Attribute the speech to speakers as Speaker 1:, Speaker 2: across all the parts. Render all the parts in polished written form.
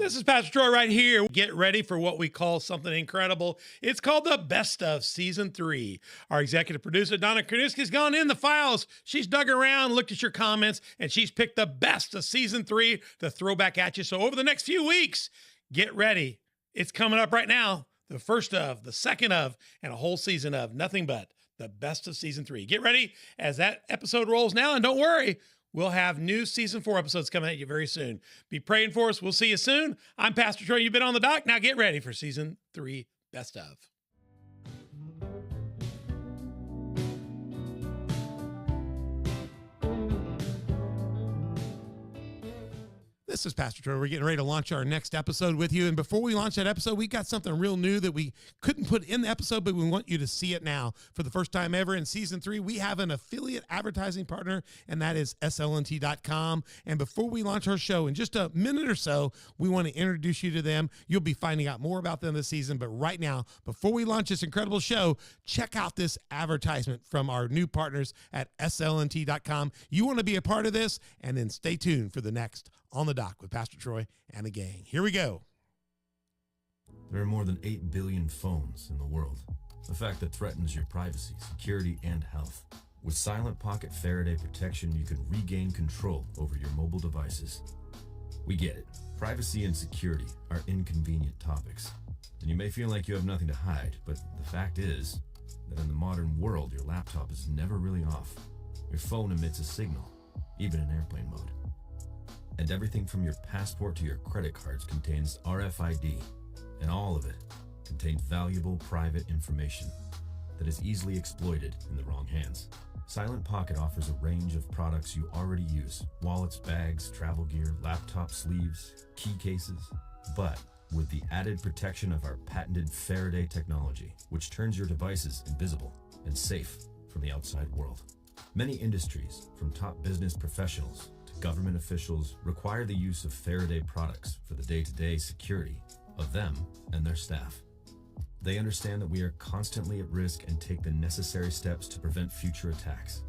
Speaker 1: This is Pastor Troy right here. Get ready for what we call something incredible. It's called the Best of Season 3. Our executive producer, Donna Korniski's gone in the files. She's dug around, looked at your comments, and she's picked the best of Season 3 to throw back at you. So over the next few weeks, get ready. It's coming up right now. The first of, the second of, and a whole season of nothing but the best of Season 3. Get ready as that episode rolls now, and don't worry, we'll have new Season 4 episodes coming at you very soon. Be praying for us. We'll see you soon. I'm Pastor Troy. You've been on the dock. Now get ready for Season 3 Best of. This is Pastor Troy. We're getting ready to launch our next episode with you. And before we launch that episode, we got something real new that we couldn't put in the episode, but we want you to see it now. For the first time ever in Season 3, we have an affiliate advertising partner, and that is slnt.com. And before we launch our show, in just a minute or so, we want to introduce you to them. You'll be finding out more about them this season. But right now, before we launch this incredible show, check out this advertisement from our new partners at slnt.com. You want to be a part of this, and then stay tuned for the next On the Dock with Pastor Troy and the gang. Here we go.
Speaker 2: There are more than 8 billion phones in the world, a fact that threatens your privacy, security, and health. With Silent Pocket Faraday protection, you can regain control over your mobile devices. We get it. Privacy and security are inconvenient topics, and you may feel like you have nothing to hide, but the fact is that in the modern world, your laptop is never really off. Your phone emits a signal, even in airplane mode. And everything from your passport to your credit cards contains RFID, and all of it contains valuable private information that is easily exploited in the wrong hands. Silent Pocket offers a range of products you already use: wallets, bags, travel gear, laptop sleeves, key cases, but with the added protection of our patented Faraday technology, which turns your devices invisible and safe from the outside world. Many industries, from top business professionals government officials, require the use of Faraday products for the day-to-day security of them and their staff. They understand that we are constantly at risk and take the necessary steps to prevent future attacks.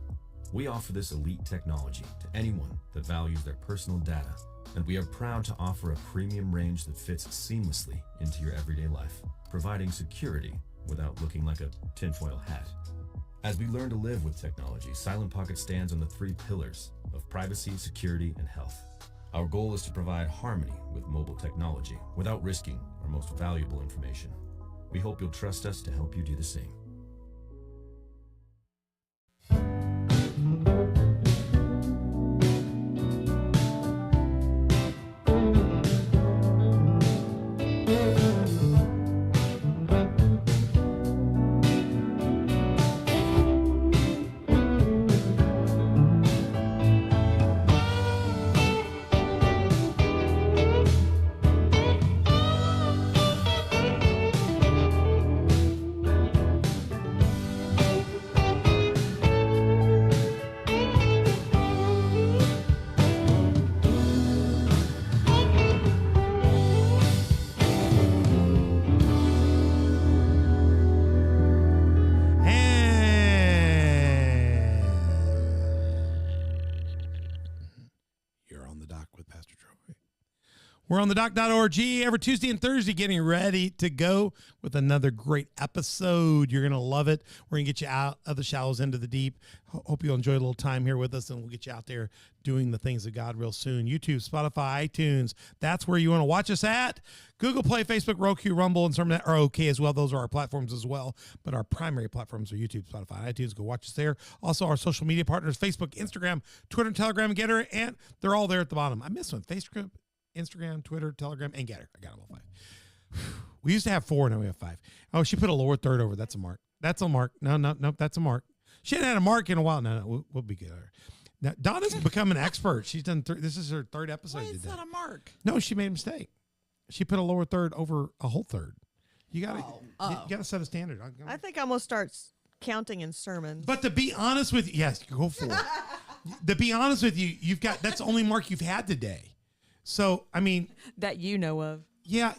Speaker 2: We offer this elite technology to anyone that values their personal data, and we are proud to offer a premium range that fits seamlessly into your everyday life, providing security without looking like a tinfoil hat. As we learn to live with technology, Silent Pocket stands on the 3 pillars of privacy, security, and health. Our goal is to provide harmony with mobile technology without risking our most valuable information. We hope you'll trust us to help you do the same.
Speaker 1: We're on the dock.org every Tuesday and Thursday, getting ready to go with another great episode. You're going to love it. We're going to get you out of the shallows into the deep. Hope you'll enjoy a little time here with us, and we'll get you out there doing the things of God real soon. YouTube, Spotify, iTunes, that's where you want to watch us at. Google Play, Facebook, Roku, Rumble, and some of that are okay as well. Those are our platforms as well, but our primary platforms are YouTube, Spotify, iTunes. Go watch us there. Also, our social media partners, Facebook, Instagram, Twitter, Telegram, Getter, and they're all there at the bottom. I missed one. Facebook, Instagram, Twitter, Telegram, and Getter. I got them all 5. We used to have 4, now we have 5. Oh, she put a lower third over. That's a mark. That's a mark. No, that's a mark. She hadn't had a mark in a while. No, we'll be good. Now, Donna's become an expert. She's done. This is her 3rd episode.
Speaker 3: Why is that a mark?
Speaker 1: No, she made a mistake. She put a lower third over a whole third. You gotta, you gotta set a standard.
Speaker 3: I think I'm gonna start counting in sermons.
Speaker 1: But to be honest with you, yes, go for it. To be honest with you, that's the only mark you've had today. So, I mean,
Speaker 3: that you know of.
Speaker 1: Yeah,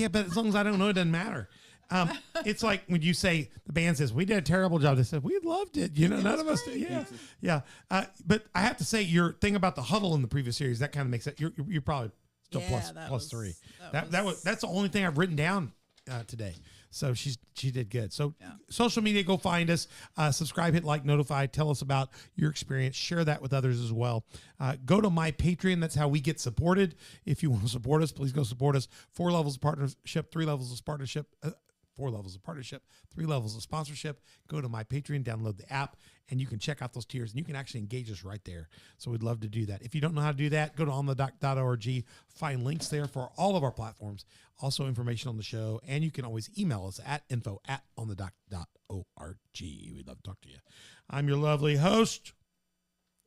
Speaker 1: but as long as I don't know, it doesn't matter. It's like when you say, the band says, we did a terrible job. They said, we loved it. You know, none of us did. Yeah. But I have to say, your thing about the huddle in the previous series, that kind of makes it, you're probably still plus
Speaker 4: that
Speaker 1: plus
Speaker 4: was-
Speaker 1: 3.
Speaker 4: that was-
Speaker 1: That's the only thing I've written down today. So she did good. So
Speaker 4: Yeah.
Speaker 1: social media, go find us, subscribe, hit like, notify, tell us about your experience, share that with others as well. Go to my Patreon. That's how we get supported. If you want to support us, please go support us. 4 levels of partnership, 3 levels of partnership, 4 levels of partnership, 3 levels of sponsorship. Go to my Patreon, download the app, and you can check out those tiers, and you can actually engage us right there. So we'd love to do that. If you don't know how to do that, go to onthedoc.org, find links there for all of our platforms, also information on the show, and you can always email us at info@onthedoc.org. We'd love to talk to you. I'm your lovely host.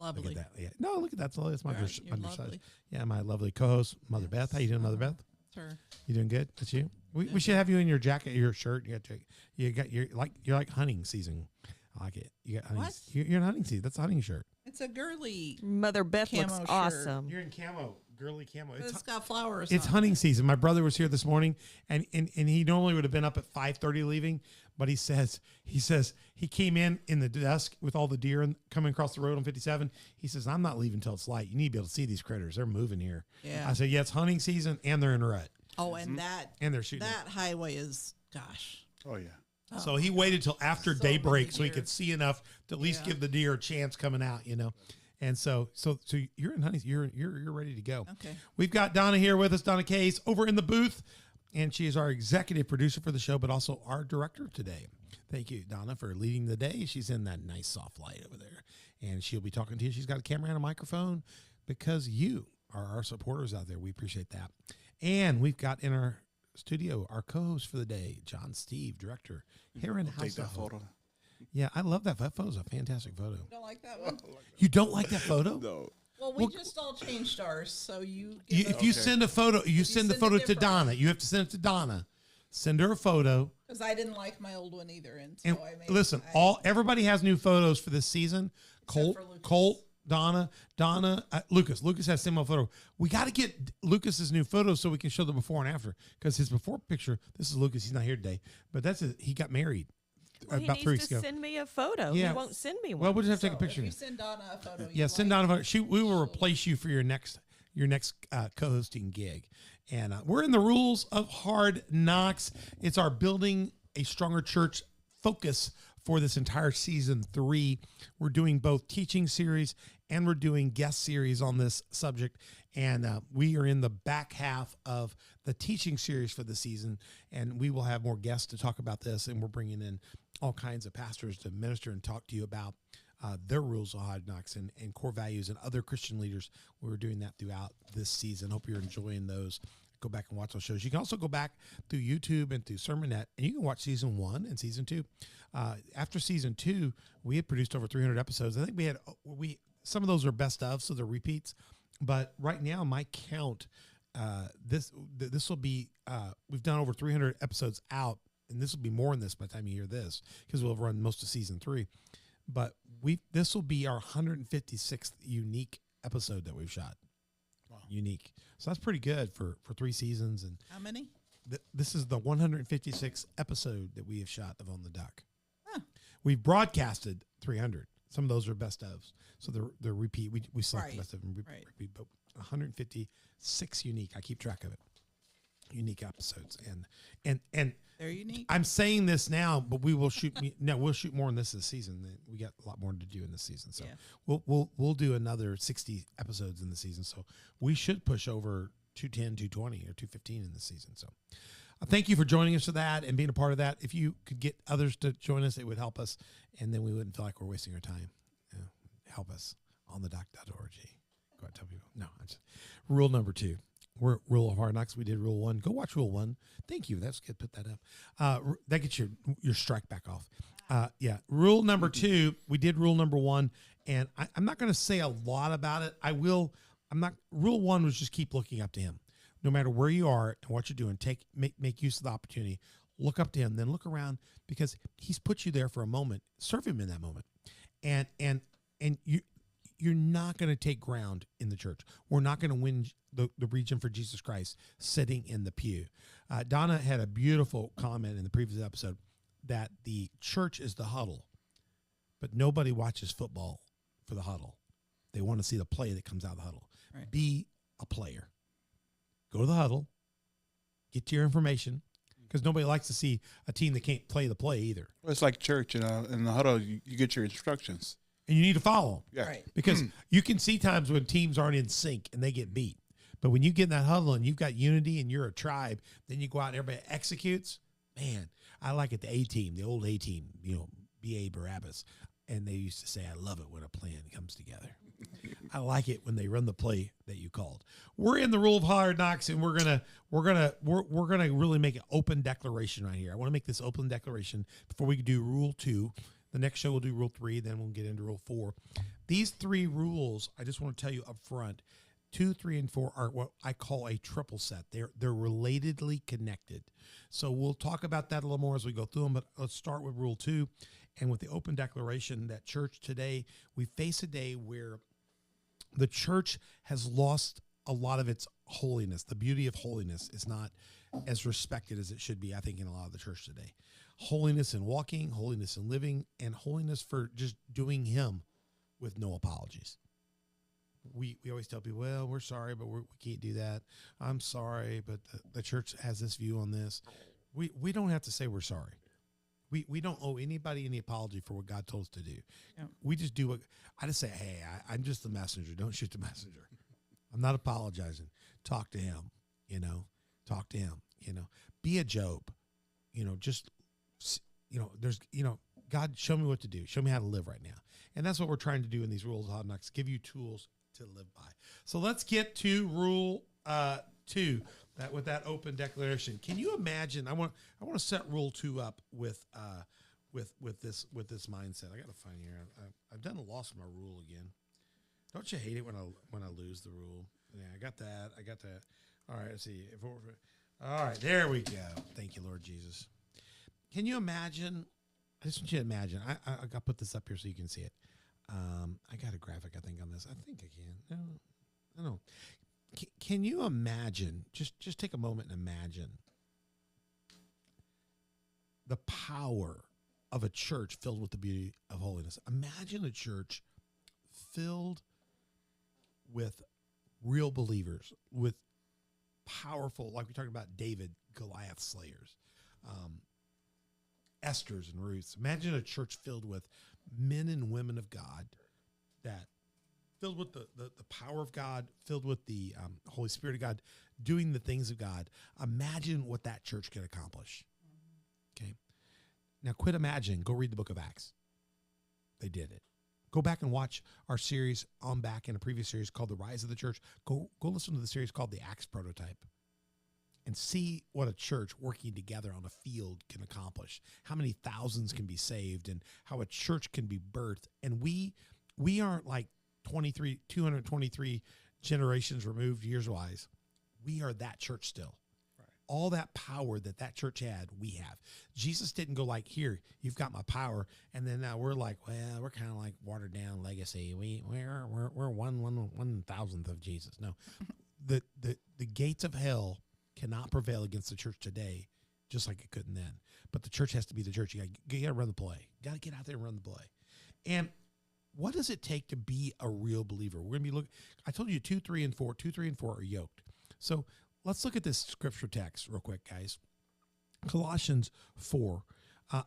Speaker 4: Lovely.
Speaker 1: Look at that. Yeah. No, look at that. That's my
Speaker 4: You're
Speaker 1: undersized.
Speaker 4: lovely.
Speaker 1: Yeah, my lovely co-host, Mother Beth. How you doing, Mother Beth?
Speaker 4: Sure.
Speaker 1: You doing good? That's you. We should have you in your jacket, your shirt. You're like hunting season. I like it. You got hunting.
Speaker 4: What?
Speaker 1: You're in hunting season. That's a hunting shirt.
Speaker 4: It's a girly.
Speaker 3: Mother Beth looks
Speaker 4: Camo shirt.
Speaker 3: awesome.
Speaker 1: You're in camo, girly camo.
Speaker 4: It's got flowers.
Speaker 1: It's
Speaker 4: on
Speaker 1: hunting
Speaker 4: it.
Speaker 1: season. My brother was here this morning, and he normally would have been up at 5:30 leaving, but he says he came in the dusk with all the deer coming across the road on 57. He says, I'm not leaving till it's light. You need to be able to see these critters. They're moving here.
Speaker 4: Yeah.
Speaker 1: I said, yeah, it's hunting season, and they're in a rut,
Speaker 4: Oh, and that
Speaker 1: and they're shooting.
Speaker 4: that highway is gosh.
Speaker 5: Oh yeah.
Speaker 1: So he waited till after
Speaker 4: So
Speaker 1: daybreak
Speaker 4: many
Speaker 1: so he
Speaker 4: deer.
Speaker 1: could see enough to at least
Speaker 4: Yeah.
Speaker 1: give the deer a chance coming out, And so you're in hunting. You're ready to go.
Speaker 4: Okay.
Speaker 1: We've got Donna here with us, Donna Case, over in the booth, and she is our executive producer for the show, but also our director today. Thank you, Donna, for leading the day. She's in that nice soft light over there, and she'll be talking to you. She's got a camera and a microphone because you are our supporters out there. We appreciate that. And we've got in our studio our co-host for the day, John Steve, director here in
Speaker 5: Take
Speaker 1: House.
Speaker 5: that photo.
Speaker 1: Yeah, I love that. That photo's a fantastic photo.
Speaker 4: Don't like that one.
Speaker 1: You don't like that photo?
Speaker 5: No.
Speaker 4: Well, we just all changed ours, so you.
Speaker 1: If you send a photo, you send the
Speaker 4: send it
Speaker 1: photo to
Speaker 4: different.
Speaker 1: Donna. You have to send it to Donna. Send her a photo.
Speaker 4: Because I didn't like my old one either, and so
Speaker 1: And
Speaker 4: I made.
Speaker 1: listen, everybody has new photos for this season.
Speaker 4: for Lucas.
Speaker 1: Colt, Donna, Lucas. Lucas has the same old photo. We got to get Lucas's new photos so we can show the before and after. Because his before picture, this is Lucas. He's not here today, but he got married
Speaker 3: Well, he
Speaker 1: about 3
Speaker 3: needs
Speaker 1: weeks
Speaker 3: to
Speaker 1: ago.
Speaker 3: send me a photo.
Speaker 1: Yeah.
Speaker 3: He won't send me one.
Speaker 1: Well, we'll just have to take a
Speaker 4: So
Speaker 1: picture.
Speaker 4: If you send Donna a photo,
Speaker 1: Yeah, send Donna a photo. We will replace you for your next co-hosting gig. And we're in the rules of Hard Knocks. It's our building a stronger church focus for this entire season 3. We're doing both teaching series and we're doing guest series on this subject. And we are in the back half of the teaching series for the season. And we will have more guests to talk about this. And we're bringing in all kinds of pastors to minister and talk to you about their rules of Hard Knocks and core values and other Christian leaders. We're doing that throughout this season. Hope you're enjoying those. Go back and watch those shows. You can also go back through YouTube and through Sermonette, and you can watch season 1 and season 2. After season 2, we had produced over 300 episodes. I think some of those are best of, so they're repeats. But right now, my count, this will be we've done over 300 episodes out, and this will be more than this by the time you hear this because we'll have run most of season 3. But this will be our 156th unique episode that we've shot. Wow. Unique. So that's pretty good for 3 seasons. And
Speaker 4: How many?
Speaker 1: this is the 156th episode that we have shot of On the Dock.
Speaker 4: Huh.
Speaker 1: We've broadcasted 300. Some of those are best ofs. So they're repeat. We select the
Speaker 4: Right.
Speaker 1: best of them
Speaker 4: Right.
Speaker 1: repeat, but 156 unique. I keep track of it. Unique episodes. And
Speaker 4: They're unique.
Speaker 1: I'm saying this now, but we will shoot. We'll shoot more in this season. We got a lot more to do in this season, so
Speaker 4: Yeah.
Speaker 1: we'll do another 60 episodes in the season. So we should push over 210, 220, or 215 in this season. So thank you for joining us for that and being a part of that. If you could get others to join us, it would help us, and then we wouldn't feel like we're wasting our time. Help us on thedoc.org. Go out, tell people. No, rule number 2. We're Rule of Hard Knocks. We did Rule 1. Go watch Rule 1. Thank you. That's good. Put that up. That gets your strike back off. Yeah. Rule number 2. We did Rule number 1, and I'm not going to say a lot about it. Rule 1 was just keep looking up to Him, no matter where you are and what you're doing. Make use of the opportunity. Look up to Him, then look around because He's put you there for a moment. Serve Him in that moment, and you're not going to take ground in the church. We're not going to win the region for Jesus Christ sitting in the pew. Donna had a beautiful comment in the previous episode that the church is the huddle, but nobody watches football for the huddle. They want to see the play that comes out of the huddle.
Speaker 4: Right.
Speaker 1: Be a player. go to the huddle, get your information, because nobody likes to see a team that can't play the play either.
Speaker 5: Well, it's like church, in the huddle, you get your instructions.
Speaker 1: And you need to follow them.
Speaker 5: Yeah.
Speaker 4: Right.
Speaker 1: Because you can see times when teams aren't in sync and they get beat. But when you get in that huddle and you've got unity and you're a tribe, then you go out and everybody executes. Man, I like it, the A-team, the old A-team, B.A. Barabbas. And they used to say, I love it when a plan comes together. I like it when they run the play that you called. We're in the rule of hard knocks, and we're gonna really make an open declaration right here. I want to make this open declaration before we do rule 2. The next show we'll do rule 3, then we'll get into rule 4. These 3 rules, I just want to tell you up front, 2, 3, and 4 are what I call a triple set. They're relatedly connected. So we'll talk about that a little more as we go through them, but let's start with rule 2 and with the open declaration that church today, we face a day where the church has lost a lot of its holiness. The beauty of holiness is not as respected as it should be, I think, in a lot of the church today. Holiness in walking, holiness in living, and holiness for just doing him with no apologies. We always tell people, well, we're sorry, but we can't do that. I'm sorry, but the church has this view on this. We don't have to say we're sorry. We don't owe anybody any apology for what God told us to do.
Speaker 4: Yeah.
Speaker 1: We just do what I just say, hey, I'm just the messenger. Don't shoot the messenger. I'm not apologizing. Talk to him, talk to him, be a Job, there's, God, show me what to do. Show me how to live right now. And that's what we're trying to do in these rules of hard knocks, give you tools to live by. So let's get to rule 2. That with that open declaration. Can you imagine? I want to set rule 2 up with this mindset. I got to find here. I've done lost my rule again. Don't you hate it when I lose the rule? Yeah, I got that. All right, let's see. All right, there we go. Thank you, Lord Jesus. Can you imagine? I just want you to imagine. I got to put this up here so you can see it. I got a graphic, I think, on this. I think I can. No, I don't know. Can you imagine, just take a moment and imagine the power of a church filled with the beauty of holiness. Imagine a church filled with real believers, with powerful, like we talked about David, Goliath slayers, Esther's and Ruth's. Imagine a church filled with men and women of God that filled with the power of God, filled with the Holy Spirit of God, doing the things of God. Imagine what that church could accomplish. Okay. Now quit imagining. Go read the book of Acts. They did it. Go back and watch our series on back in a previous series called The Rise of the Church. Go listen to the series called The Acts Prototype and see what a church working together on a field can accomplish, how many thousands can be saved, and how a church can be birthed. And we aren't like 223 generations removed years-wise. We are that church still. Right. All that power that church had, we have. Jesus didn't go like, here, you've got my power, and then now we're like, well, we're kind of like watered down legacy. We're one thousandth of Jesus. No, the gates of hell cannot prevail against the church today, just like it couldn't then. But the church has to be the church. You got to run the play. You got to get out there and run the play. And what does it take to be a real believer? We're going to be looking. I told you 2, 3, and 4. 2, 3, and 4 are yoked. So let's look at this scripture text real quick, guys. Colossians 4.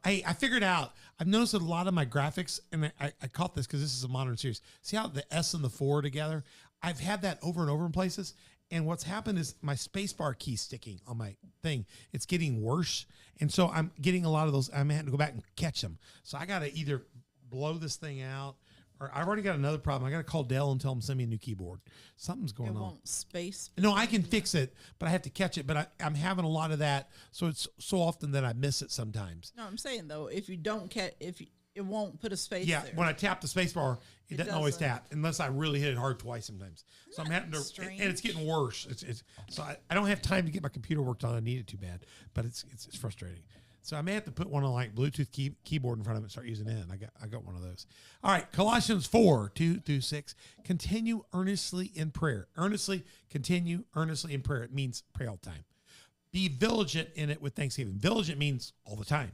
Speaker 1: I figured out, I've noticed that a lot of my graphics, and I caught this because this is a modern series. See how the S and the 4 are together? I've had that over and over in places. And what's happened is my spacebar key sticking on my thing. It's getting worse. And so I'm getting a lot of those. I'm having to go back and catch them. So I got to either blow this thing out, or I've already got another problem. I got to call Dell and tell them to send me a new keyboard. Something's going on.
Speaker 4: Won't space.
Speaker 1: No, I can fix it, but I have to catch it. But I'm having a lot of that, so it's so often that I miss it sometimes.
Speaker 4: No, I'm saying though, if you don't catch, it won't put a space.
Speaker 1: Yeah,
Speaker 4: there.
Speaker 1: when I tap the space bar, it doesn't always tap unless I really hit it hard twice sometimes. So I'm having to,
Speaker 4: strange?
Speaker 1: and it's getting worse. It's so I don't have time to get my computer worked on. I need it too bad, but it's frustrating. So I may have to put one on like Bluetooth keyboard in front of it and start using it. And I got one of those. All right, Colossians 4, 2 through 6. Continue earnestly in prayer. Continue earnestly in prayer. It means pray all the time. Be vigilant in it with thanksgiving. Vigilant means all the time.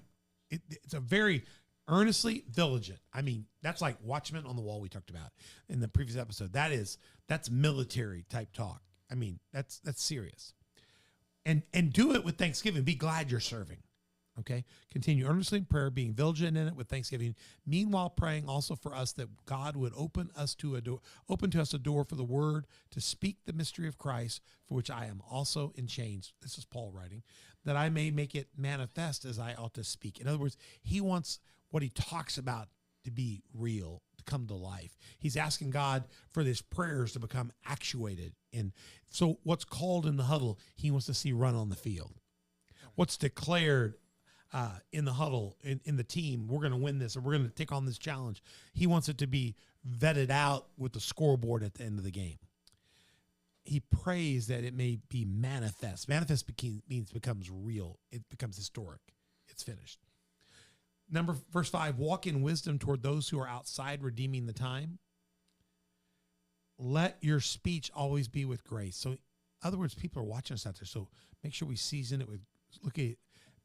Speaker 1: It's a very earnestly vigilant. I mean, that's like watchman on the wall we talked about in the previous episode. That's military type talk. I mean, that's serious. and do it with thanksgiving. Be glad you're serving. Okay. Continue earnestly in prayer, being vigilant in it with thanksgiving. Meanwhile, praying also for us that God would open to us a door for the word to speak the mystery of Christ, for which I am also in chains. This is Paul writing, that I may make it manifest as I ought to speak. In other words, he wants what he talks about to be real, to come to life. He's asking God for his prayers to become actuated. And so what's called in the huddle, he wants to see run on the field. What's declared in the huddle, in the team, we're going to win this, or we're going to take on this challenge. He wants it to be vetted out with the scoreboard at the end of the game. He prays that it may be manifest. Manifest means becomes real. It becomes historic. It's finished. Verse 5, walk in wisdom toward those who are outside, redeeming the time. Let your speech always be with grace. So, in other words, people are watching us out there. So make sure we season it with,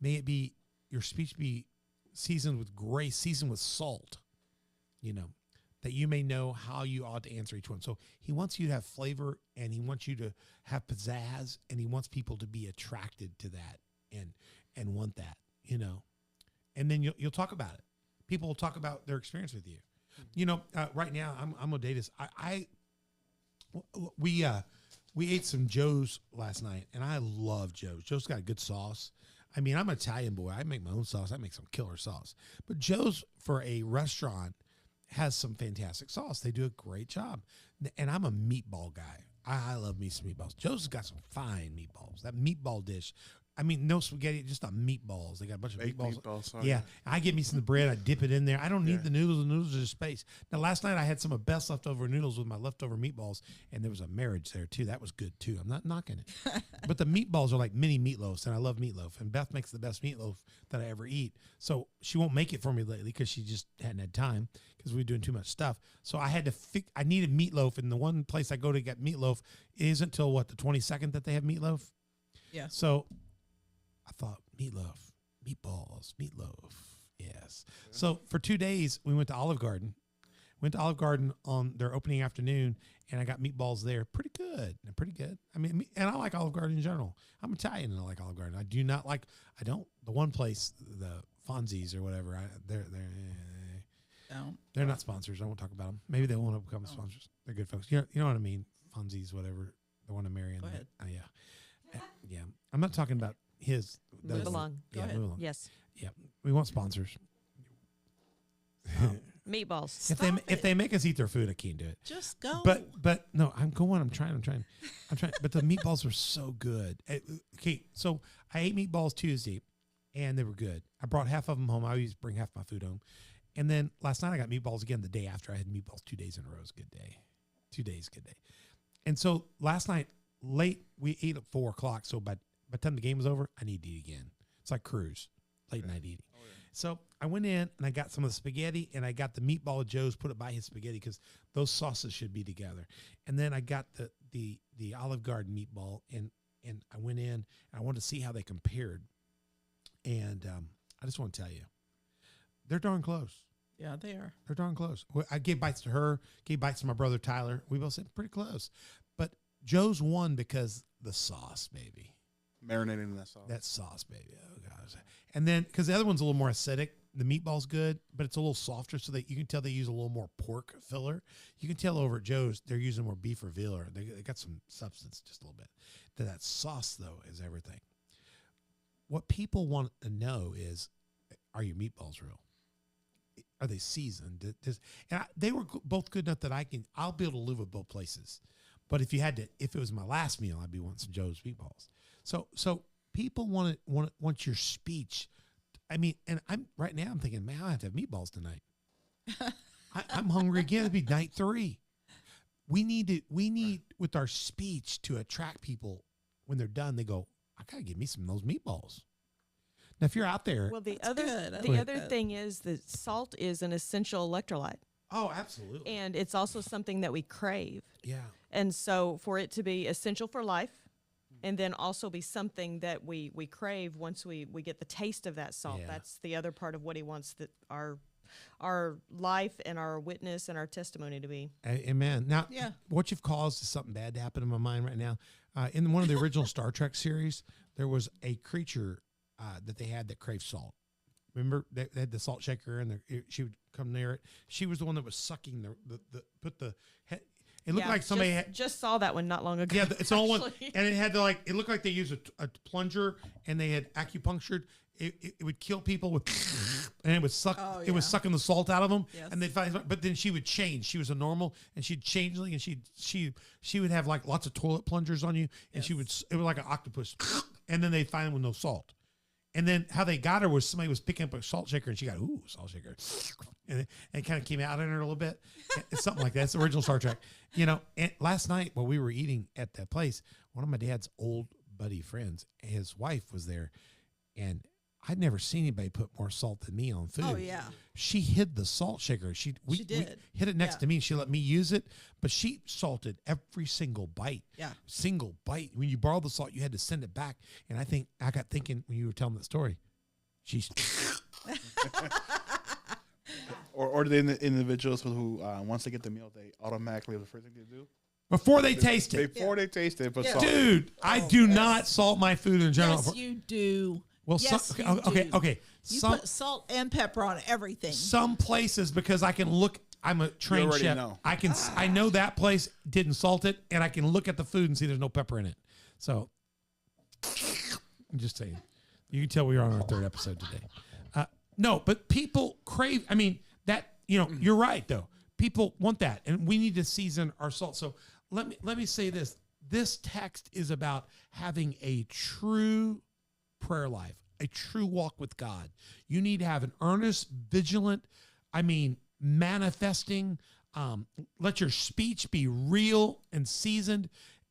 Speaker 1: may it be, your speech be seasoned with grace, seasoned with salt, that you may know how you ought to answer each one. So he wants you to have flavor, and he wants you to have pizzazz, and he wants people to be attracted to that and want that, and then you'll talk about it. People will talk about their experience with you. Right now I'm gonna date this. We ate some Joe's last night, and I love Joe's. Joe's got a good sauce. I mean, I'm an Italian boy. I make my own sauce. I make some killer sauce. But Joe's, for a restaurant, has some fantastic sauce. They do a great job. And I'm a meatball guy. I love me some meatballs. Joe's has got some fine meatballs. That meatball dish. I mean, no spaghetti, just on meatballs. They got a bunch of
Speaker 5: Baked
Speaker 1: meatballs.
Speaker 5: meatballs,
Speaker 1: Yeah. I get me some of the bread. I dip it in there. I don't need the noodles. The noodles are just space. Now, last night I had some of best leftover noodles with my leftover meatballs, and there was a marriage there, too. That was good, too. I'm not knocking it. But the meatballs are like mini meatloafs, and I love meatloaf. And Beth makes the best meatloaf that I ever eat. So she won't make it for me lately because she just hadn't had time because we were doing too much stuff. So I had to I needed meatloaf, and the one place I go to get meatloaf isn't until, the 22nd that they have meatloaf?
Speaker 4: Yeah.
Speaker 1: So I thought, meatballs, meatloaf. Yes. So for 2 days, we went to Olive Garden. On their opening afternoon, and I got meatballs there. Pretty good. I mean, and I like Olive Garden in general. I'm Italian, and I like Olive Garden. The one place, the Fonzie's or whatever, they're not sponsors. I won't talk about them. Maybe they won't become sponsors. They're good folks. You know what I mean? Fonzie's, whatever. The one in Marion.
Speaker 4: Go ahead.
Speaker 1: Yeah. I'm not talking about his.
Speaker 3: Move along.
Speaker 4: Go ahead.
Speaker 1: Move along.
Speaker 3: Yes.
Speaker 1: Yeah. We want sponsors.
Speaker 3: Meatballs.
Speaker 1: If they make us eat their food, I can't do it.
Speaker 4: Just go.
Speaker 1: But no, I'm going. I'm trying. But the meatballs were so good. Okay, so I ate meatballs Tuesday, and they were good. I brought half of them home. I always bring half my food home. And then last night I got meatballs again the day after. I had meatballs 2 days in a row. It was a good day. 2 days, good day. And so last night, late, we ate at 4 o'clock. So by the time the game was over, I need to eat again. It's like cruise, late night eating. Oh, yeah. So I went in and I got some of the spaghetti, and I got the meatball of Joe's, put it by his spaghetti because those sauces should be together. And then I got the Olive Garden meatball, and I went in and I wanted to see how they compared. And I just want to tell you, they're darn close.
Speaker 4: Yeah, they are.
Speaker 1: They're darn close. I gave bites to her, gave bites to my brother Tyler. We both said pretty close. But Joe's won because the sauce, baby.
Speaker 5: Marinating in that sauce.
Speaker 1: That sauce, baby. Oh, gosh. And then, because the other one's a little more acidic, the meatball's good, but it's a little softer, so that you can tell they use a little more pork filler. You can tell over at Joe's, they're using more beef or veal, or they got some substance just a little bit. That sauce, though, is everything. What people want to know is, are your meatballs real? Are they seasoned? They were both good enough that I'll be able to live with both places. But if it was my last meal, I'd be wanting some Joe's meatballs. So people want your speech. I mean, and I'm thinking, man, I have to have meatballs tonight. I'm hungry again. It'd be night 3. We need with our speech to attract people. When they're done, they go, I gotta give me some of those meatballs. Now, if you're out there,
Speaker 3: Well, the
Speaker 4: That's good. I
Speaker 3: other
Speaker 4: like
Speaker 3: other
Speaker 4: that.
Speaker 3: thing is that salt is an essential electrolyte,
Speaker 1: oh, absolutely,
Speaker 3: and it's also something that we crave.
Speaker 1: yeah.
Speaker 3: And so, for it to be essential for life, and then also be something that we crave once we get the taste of that salt.
Speaker 1: Yeah.
Speaker 3: That's the other part of what he wants that our life and our witness and our testimony to be.
Speaker 1: Amen. Now,
Speaker 4: Yeah.
Speaker 1: what you've caused is something bad to happen in my mind right now. In one of the original Star Trek series, there was a creature that they had that craved salt. Remember, they had the salt shaker, and she would come near it. She was the one that was sucking put the head. It looked like somebody
Speaker 3: just saw that one not long ago.
Speaker 1: Yeah, it's all one, and it had to it looked like they used a plunger, and they had acupunctured. It would kill people with, and it would suck.
Speaker 4: Oh,
Speaker 1: It was sucking the salt out of them,
Speaker 4: Yes.
Speaker 1: and they'd find. But then she would change. She was a normal, and she'd change, and she would have like lots of toilet plungers on you, and it was like an octopus, and then they'd find them with no salt. And then how they got her was somebody was picking up a salt shaker, and she got salt shaker, and it kind of came out in her a little bit, something like that. It's the original Star Trek, And last night while we were eating at that place, one of my dad's old buddy friends, his wife was there, and I'd never seen anybody put more salt than me on food.
Speaker 4: Oh, yeah.
Speaker 1: She hid the salt shaker. We
Speaker 4: did.
Speaker 1: hid it next
Speaker 4: Yeah.
Speaker 1: to me, and she let me use it, but she salted every single bite.
Speaker 4: Yeah.
Speaker 1: Single bite. When you borrowed the salt, you had to send it back. And I got thinking when you were telling that story, she's
Speaker 5: Or the individuals who once they get the meal, they automatically, the first thing they do,
Speaker 1: before they taste it.
Speaker 5: before they taste it, put
Speaker 4: Yeah.
Speaker 5: salt.
Speaker 1: Dude, I do not salt my food in general.
Speaker 4: Yes, you do.
Speaker 1: Well,
Speaker 4: yes, you
Speaker 1: okay.
Speaker 4: do. You
Speaker 1: Some
Speaker 4: put salt and pepper on everything.
Speaker 1: some places, because I can look. I'm a trained
Speaker 5: already
Speaker 1: chef.
Speaker 5: know.
Speaker 1: I know that place didn't salt it, and I can look at the food and see there's no pepper in it. So I'm just saying. You can tell we are on our third episode today. No, but people crave. I mean, that you're right though. People want that, and we need to season our salt. So let me say this. This text is about having a true prayer life, a true walk with God. You need to have an earnest, vigilant, manifesting, let your speech be real and seasoned,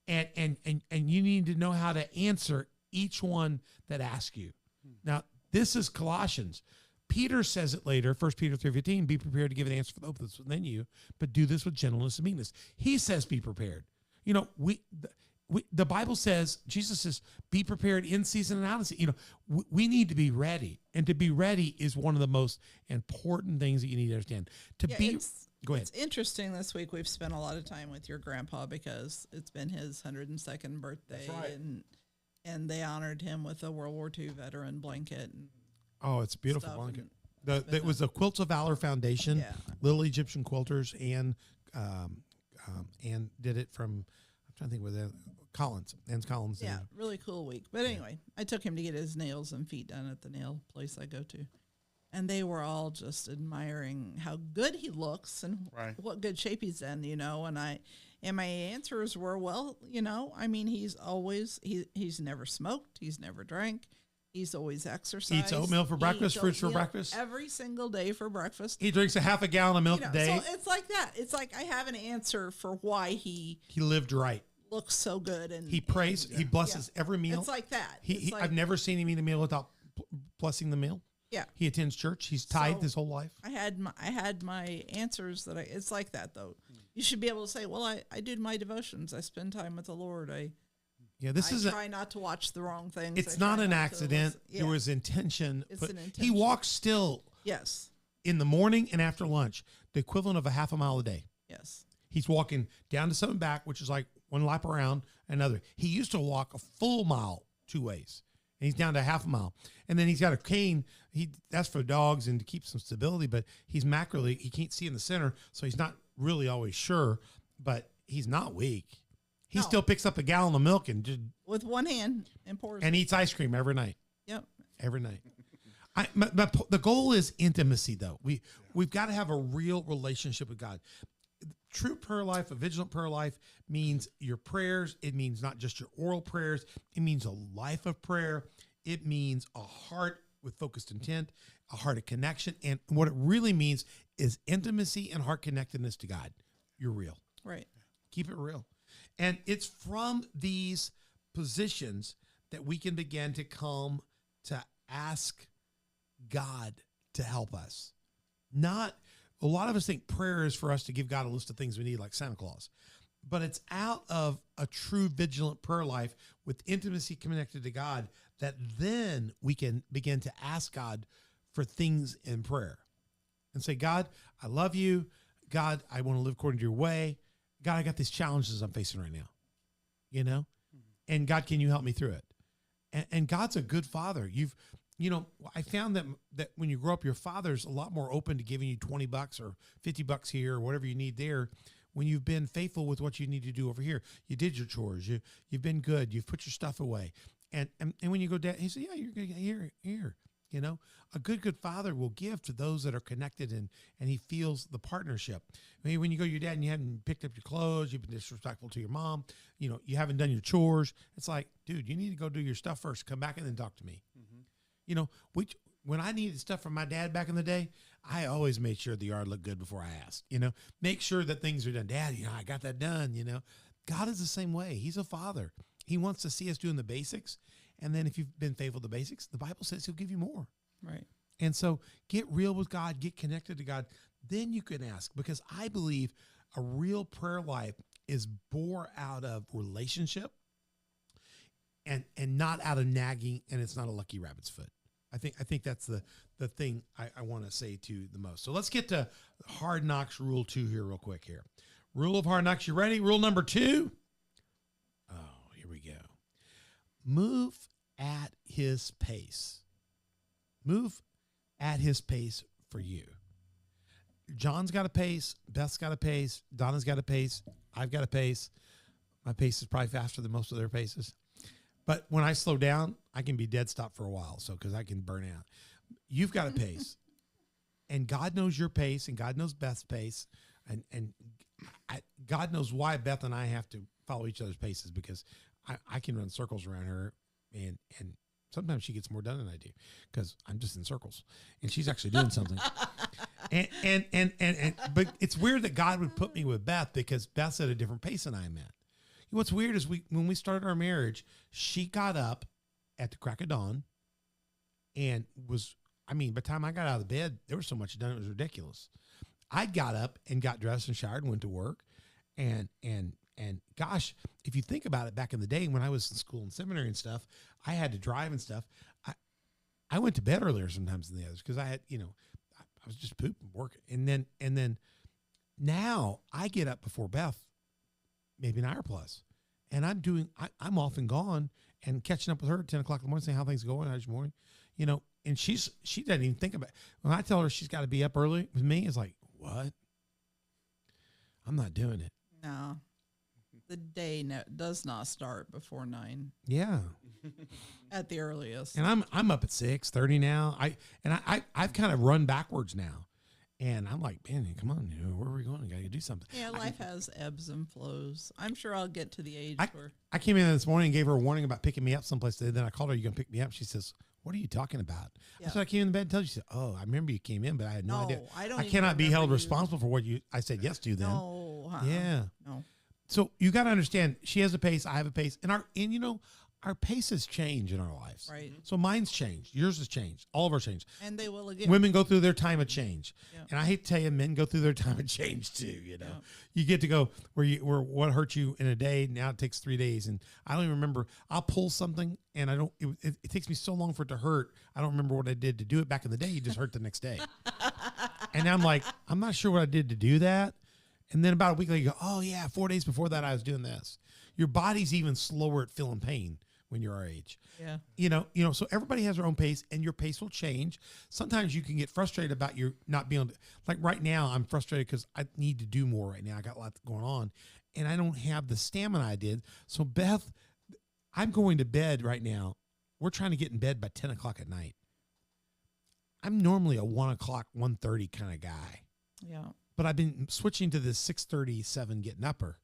Speaker 1: and you need to know how to answer each one that asks you. Now, this is Colossians. Peter says it later, 1 Peter 3:15, be prepared to give an answer for the hope that's within you, but do this with gentleness and meekness. He says be prepared. The Bible says, Jesus says, be prepared in season and out of season. We need to be ready. And to be ready is one of the most important things that you need to understand. Go ahead.
Speaker 4: It's interesting this week we've spent a lot of time with your grandpa because it's been his 102nd birthday.
Speaker 1: That's right.
Speaker 4: And they honored him with a World War II veteran blanket. And
Speaker 1: Oh, it's a beautiful
Speaker 4: stuff,
Speaker 1: blanket.
Speaker 4: and
Speaker 1: It was the Quilts of Valor Foundation,
Speaker 4: Yeah.
Speaker 1: Little Egyptian Quilters, and did it from, I'm trying to think, with Collins.
Speaker 4: Yeah, really cool week. But anyway, I took him to get his nails and feet done at the nail place I go to. And they were all just admiring how good he looks and what good shape he's in, and my answers were, he's never smoked, he's never drank, he's always exercised.
Speaker 1: Eats oatmeal for breakfast, fruits for breakfast.
Speaker 4: Every single day for breakfast.
Speaker 1: He drinks a half a gallon of milk a day.
Speaker 4: So it's like that. It's like I have an answer for why he
Speaker 1: lived right.
Speaker 4: looks so good. And
Speaker 1: He prays. He blesses every meal.
Speaker 4: It's like that.
Speaker 1: I've never seen him eat a meal without blessing the meal.
Speaker 4: Yeah.
Speaker 1: He attends church. He's tithed his whole life.
Speaker 4: I had my answers that it's like that though. You should be able to say, well, I do my devotions. I spend time with the Lord. I try not to watch the wrong things.
Speaker 1: It's not an accident. There was intention.
Speaker 4: It's
Speaker 1: but
Speaker 4: an intention.
Speaker 1: He walks still.
Speaker 4: Yes.
Speaker 1: In the morning and after lunch, the equivalent of a half a mile a day.
Speaker 4: Yes.
Speaker 1: He's walking down to 7 back, which is like one lap around another. He used to walk a full mile 2 ways. And he's down to half a mile. And then he's got a cane. That's for dogs and to keep some stability, but he's macroly. He can't see in the center, so he's not really always sure, but he's not weak. He still picks up a gallon of milk and just
Speaker 4: with one hand and pours
Speaker 1: and eats ice cream every night.
Speaker 4: Yep.
Speaker 1: Every night. The goal is intimacy, though. We've got to have a real relationship with God. True prayer life, a vigilant prayer life, means your prayers. It means not just your oral prayers. It means a life of prayer. It means a heart with focused intent, a heart of connection. And what it really means is intimacy and heart connectedness to God. You're real.
Speaker 4: Right.
Speaker 1: Keep it real. And it's from these positions that we can begin to come to ask God to help us. A lot of us think prayer is for us to give God a list of things we need like Santa Claus. But it's out of a true vigilant prayer life with intimacy connected to God that then we can begin to ask God for things in prayer and say, God, I love you. God, I want to live according to your way. God, I got these challenges I'm facing right now, And God, can you help me through it? And God's a good father. I found that when you grow up, your father's a lot more open to giving you $20 or $50 here or whatever you need there. When you've been faithful with what you need to do over here, you did your chores, you've been good, you've put your stuff away, and when you go down, he said, yeah, you're gonna here. A good father will give to those that are connected, and he feels the partnership. I mean, when you go to your dad and you haven't picked up your clothes, you've been disrespectful to your mom, you haven't done your chores. It's like, dude, you need to go do your stuff first, come back and then talk to me. Mm-hmm. When I needed stuff from my dad back in the day, I always made sure the yard looked good before I asked, make sure that things are done. Dad, I got that done, God is the same way. He's a father. He wants to see us doing the basics. And then if you've been faithful to the basics, the Bible says he'll give you more.
Speaker 4: Right.
Speaker 1: And so get real with God, get connected to God. Then you can ask, because I believe a real prayer life is born out of relationship and not out of nagging, and it's not a lucky rabbit's foot. I think that's the thing I want to say to the most. So let's get to Hard Knocks Rule 2 here real quick here. Rule of Hard Knocks, you ready? Rule number 2. Oh, here we go. Move at his pace. Move at his pace for you. John's got a pace. Beth's got a pace. Donna's got a pace. I've got a pace. My pace is probably faster than most of their paces. But when I slow down, I can be dead stop for a while. So, because I can burn out. You've got a pace. And God knows your pace, and God knows Beth's pace. And God knows why Beth and I have to follow each other's paces, because I can run circles around her, and sometimes she gets more done than I do because I'm just in circles and she's actually doing something. But it's weird that God would put me with Beth, because Beth's at a different pace than I'm at. What's weird is when we started our marriage, she got up at the crack of dawn and by the time I got out of the bed, there was so much done, it was ridiculous. I got up and got dressed and showered and went to work. And gosh, if you think about it, back in the day when I was in school and seminary and stuff, I had to drive and stuff. I went to bed earlier sometimes than the others because I had, I was just pooping, working. And then now I get up before Beth, maybe an hour plus, and I'm off and gone and catching up with her at 10 o'clock in the morning, saying how things are going, how's your morning, and she doesn't even think about it. When I tell her she's got to be up early with me, it's like, what? I'm not doing it.
Speaker 4: No. The day does not start before 9.
Speaker 1: Yeah.
Speaker 4: At the earliest.
Speaker 1: And I'm up at 6:30 now. I've kind of run backwards now. And I'm like, man, come on, where are we going? I got to do something.
Speaker 4: Yeah, life has ebbs and flows. I'm sure I'll get to the age where
Speaker 1: I came in this morning and gave her a warning about picking me up someplace today. Then I called her, you going to pick me up? She says, what are you talking about? Yeah. So I came in the bed and told you, she said, oh, I remember you came in, but I had no idea. I cannot be held responsible for what I said yes to then.
Speaker 4: No.
Speaker 1: Yeah.
Speaker 4: No.
Speaker 1: So you got to understand, she has a pace, I have a pace, and our paces change in our lives.
Speaker 4: Right.
Speaker 1: So mine's changed, yours has changed, all of our changed.
Speaker 4: And they will again.
Speaker 1: Women go through their time of change.
Speaker 4: Yeah.
Speaker 1: And I hate to tell you, men go through their time of change too,
Speaker 4: Yeah.
Speaker 1: You get to go where what hurt you in a day, now it takes 3 days. And I don't even remember, I'll pull something and it takes me so long for it to hurt. I don't remember what I did to do it back in the day. You just hurt the next day. And I'm like, I'm not sure what I did to do that. And then about a week later, you go, oh yeah, 4 days before that, I was doing this. Your body's even slower at feeling pain when you're our age.
Speaker 4: Yeah.
Speaker 1: So everybody has their own pace, and your pace will change. Sometimes you can get frustrated about your not being able to, like right now, I'm frustrated because I need to do more right now. I got a lot going on and I don't have the stamina I did. So Beth, I'm going to bed right now. We're trying to get in bed by 10 o'clock at night. I'm normally a 1 o'clock, 1:30 kind of guy.
Speaker 4: Yeah.
Speaker 1: But I've been switching to this 6:37 getting upper.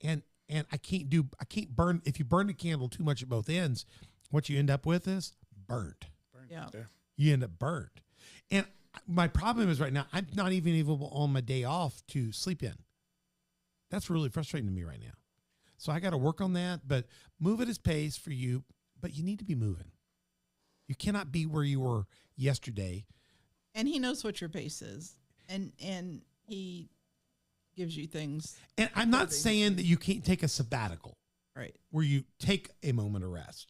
Speaker 1: And I can't burn. If you burn the candle too much at both ends, what you end up with is burnt.
Speaker 4: Yeah.
Speaker 1: You end up burned. And my problem is right now, I'm not even able on my day off to sleep in. That's really frustrating to me right now. So I got to work on that, but move at his pace for you, but you need to be moving. You cannot be where you were yesterday.
Speaker 4: And he knows what your pace is. And he gives you things.
Speaker 1: And I'm not saying that you can't take a sabbatical.
Speaker 4: Right.
Speaker 1: Where you take a moment of rest.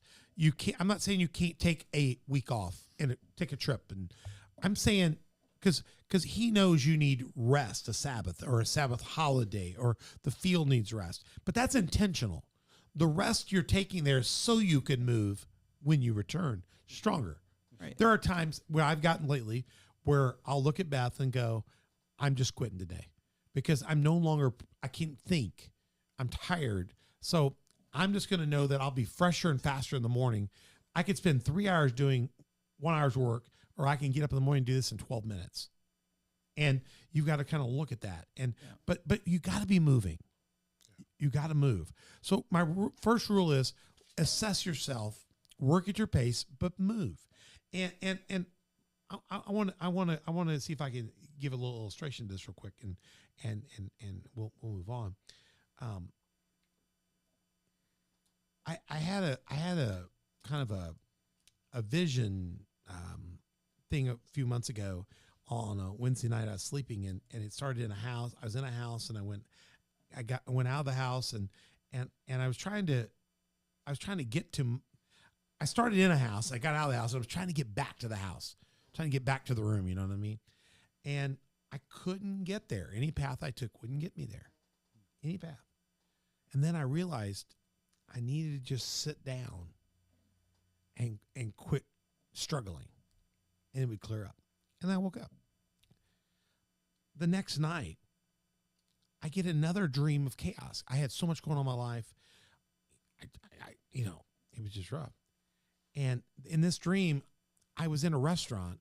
Speaker 1: I'm not saying you can't take a week off and take a trip. And I'm saying, because he knows you need rest, a Sabbath or a Sabbath holiday, or the field needs rest. But that's intentional. The rest you're taking there is so you can move when you return stronger.
Speaker 4: Right.
Speaker 1: There are times where I've gotten lately where I'll look at Beth and go, I'm just quitting today because I'm no longer, I can't think. I'm tired. So I'm just going to know that I'll be fresher and faster in the morning. I could spend 3 hours doing 1 hour's work, or I can get up in the morning and do this in 12 minutes. And you've got to kind of look at that. And, but you got to be moving. You got to move. So my first rule is assess yourself, work at your pace, but move. And I want to see if I can give a little illustration to this real quick, and we'll move on. I had a kind of a vision thing a few months ago on a Wednesday night. I was sleeping and it started in a house. I was in a house and I went out of the house and I was trying to get to. I started in a house. I got out of the house. I was trying to get back to the house, trying to get back to the room. You know what I mean? And I couldn't get there. Any path I took wouldn't get me there. Any path. And then I realized I needed to just sit down and quit struggling, and it would clear up. And I woke up. The next night, I get another dream of chaos. I had so much going on in my life. It was just rough. And in this dream, I was in a restaurant,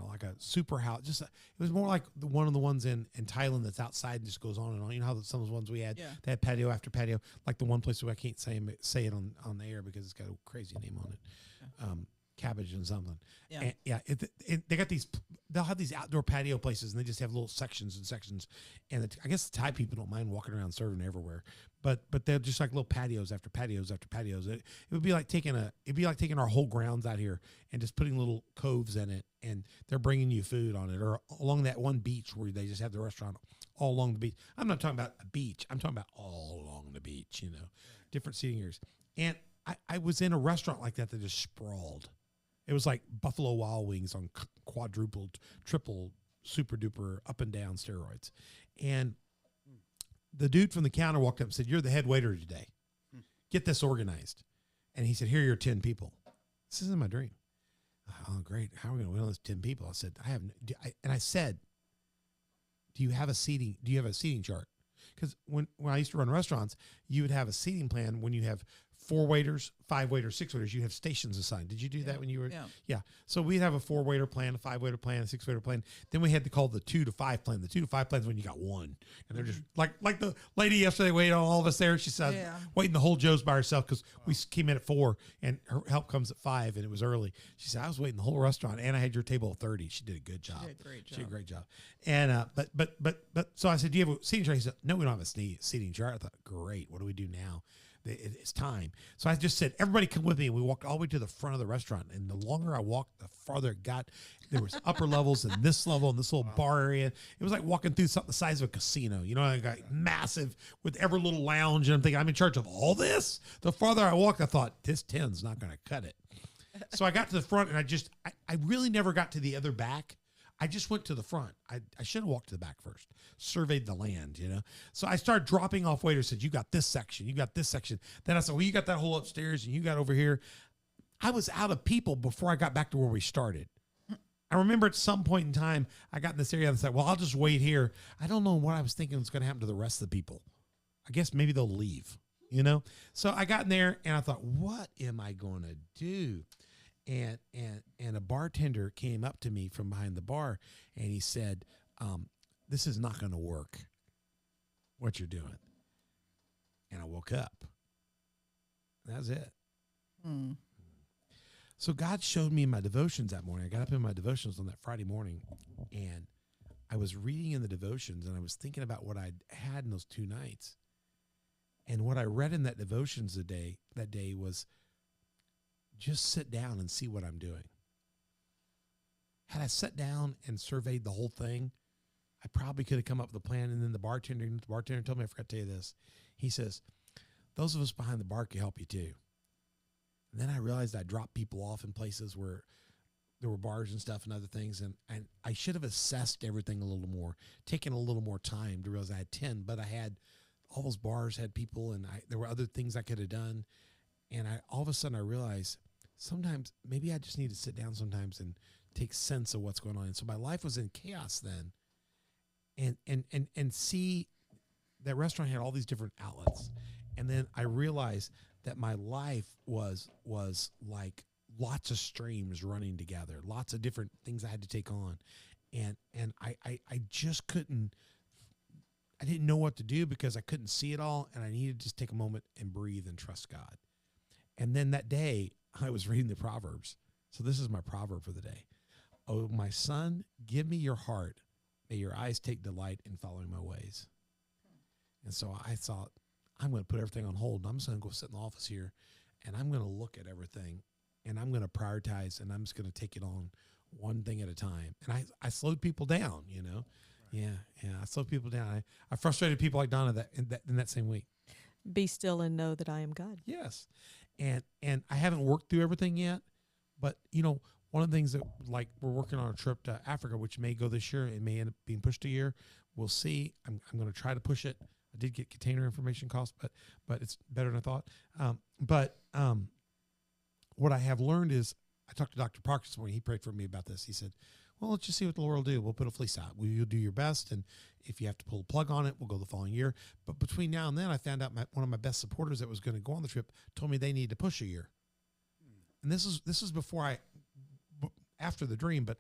Speaker 1: like a super house. It was more like one of the ones in Thailand that's outside and just goes on and on. You know how some of the ones we had, they had patio after patio, like the one place where I can't say it on the air because it's got a crazy name on it. Cabbage and something. Yeah. And, they got they'll have these outdoor patio places and they just have little sections and sections. And I guess the Thai people don't mind walking around serving everywhere, but they're just like little patios after patios after patios. It would be like taking our whole grounds out here and just putting little coves in it, and they're bringing you food on it, or along that one beach where they just have the restaurant all along the beach. I'm not talking about a beach. I'm talking about all along the beach, different seating areas. And I was in a restaurant like that just sprawled. It was like Buffalo Wild Wings on quadruple, triple, super duper up and down steroids. And the dude from the counter walked up and said, "You're the head waiter today. Get this organized." And he said, "Here are your 10 people." This isn't my dream. Oh, great. How are we going to win all those 10 people? I said, I said, do you have a seating chart? Because when I used to run restaurants, you would have a seating plan when you have 4 waiters, 5 waiters, 6 waiters. You have stations assigned. Did you do that when you were? Yeah. So we'd have a 4-waiter plan, a 5-waiter plan, a 6-waiter plan. Then we had to call the 2 to 5 plan. The 2 to 5 plan is when you got one, and they're just like the lady yesterday waited on all of us there. She said, waiting the whole Joe's by herself because we came in at 4 and her help comes at 5 and it was early. She said, "I was waiting the whole restaurant and I had your table at 30. She did a good job. She did a great job. And but so I said, "Do you have a seating chart?" He said, "No, we don't have a seating chart." I thought, great. What do we do now? It's time. So I just said, "Everybody come with me." And we walked all the way to the front of the restaurant. And the longer I walked, the farther it got. There was upper levels and this level and this little bar area. It was like walking through something the size of a casino. Like massive with every little lounge. And I'm thinking, I'm in charge of all this. The farther I walked, I thought, this 10's not going to cut it. So I got to the front and I really never got to the other back. I just went to the front. I should have walked to the back first, surveyed the land, So I started dropping off waiters, said, "You got this section, you got this section." Then I said, "Well, you got that whole upstairs and you got over here." I was out of people before I got back to where we started. I remember at some point in time, I got in this area and said, "Well, I'll just wait here." I don't know what I was thinking was going to happen to the rest of the people. I guess maybe they'll leave, So I got in there and I thought, what am I going to do? And a bartender came up to me from behind the bar and he said, "This is not going to work, what you're doing." And I woke up. That was it. So God showed me in my devotions that morning. I got up in my devotions on that Friday morning and I was reading in the devotions and I was thinking about what I'd had in those 2 nights. And what I read in that devotions that day was, just sit down and see what I'm doing. Had I sat down and surveyed the whole thing, I probably could have come up with a plan. And then the bartender told me, I forgot to tell you this. He says, "Those of us behind the bar can help you too." And then I realized I dropped people off in places where there were bars and stuff and other things. And I should have assessed everything a little more, taken a little more time to realize I had 10, but I had all those bars had people and there were other things I could have done. And all of a sudden I realized sometimes maybe I just need to sit down sometimes and take sense of what's going on. And so my life was in chaos then. And see that restaurant had all these different outlets. And then I realized that my life was like lots of streams running together, lots of different things I had to take on. And I just couldn't, I didn't know what to do because I couldn't see it all. And I needed to just take a moment and breathe and trust God. And then that day I was reading the Proverbs. So this is my proverb for the day. Oh, my son, give me your heart. May your eyes take delight in following my ways. And so I thought, I'm going to put everything on hold. I'm just going to go sit in the office here, and I'm going to look at everything, and I'm going to prioritize, and I'm just going to take it on one thing at a time. And I slowed people down, you know. Right. Yeah, I slowed people down. I frustrated people like Donna in that same week.
Speaker 3: Be still and know that I am God.
Speaker 1: Yes. And I haven't worked through everything yet, but, you know, one of the things that, like, we're working on a trip to Africa, which may go this year. It may end up being pushed a year. We'll see. I'm going to try to push it. I did get container information costs, but it's better than I thought. What I have learned is, I talked to Dr. Parker this morning. He prayed for me about this. He said, well, let's just see what the Lord will do. We'll put a fleece out. You'll do your best. And if you have to pull a plug on it, we'll go the following year. But between now and then, I found out one of my best supporters that was going to go on the trip told me they need to push a year. And this is before after the dream, but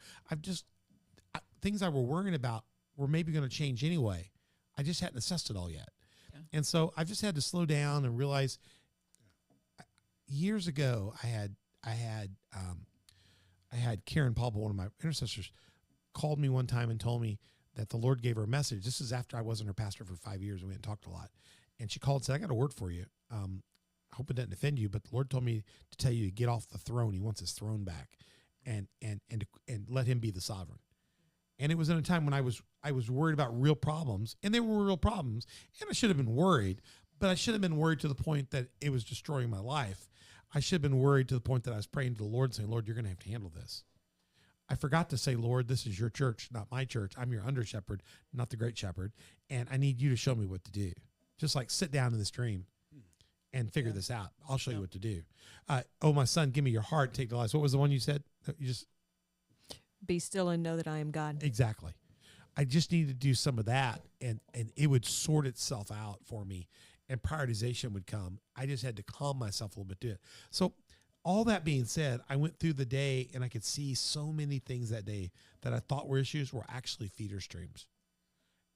Speaker 1: things I were worrying about were maybe going to change anyway. I just hadn't assessed it all yet. Yeah. And so I've just had to slow down and realize years ago, I had Karen Paul, one of my intercessors, called me one time and told me that the Lord gave her a message. This is after I wasn't her pastor for 5 years and we hadn't talked a lot. And she called and said, I got a word for you. I hope it doesn't offend you, but the Lord told me to tell you to get off the throne. He wants his throne back and let him be the sovereign. And it was in a time when I was worried about real problems, and they were real problems, and I should have been worried, but I should have been worried to the point that it was destroying my life. I should have been worried to the point that I was praying to the Lord, saying, Lord, you're going to have to handle this. I forgot to say, Lord, this is your church, not my church. I'm your under shepherd, not the great shepherd, and I need you to show me what to do. Just like sit down in this dream and figure this out. I'll show you what to do. Oh, my son, give me your heart, take the lives. What was the one you said? You just...
Speaker 3: Be still and know that I am God.
Speaker 1: Exactly. I just need to do some of that, and it would sort itself out for me, and prioritization would come. I just had to calm myself a little bit to it. So all that being said, I went through the day, and I could see so many things that day that I thought were issues were actually feeder streams,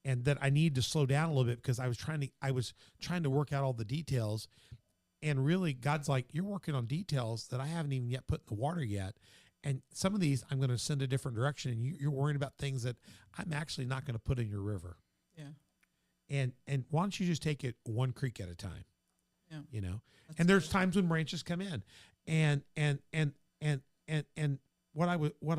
Speaker 1: and that I needed to slow down a little bit because I was trying to work out all the details, and really God's like, you're working on details that I haven't even yet put in the water yet. And some of these I'm going to send a different direction, and you're worrying about things that I'm actually not going to put in your river. Yeah. And why don't you just take it one creek at a time? Yeah. You know. That's and there's times when branches come in, and what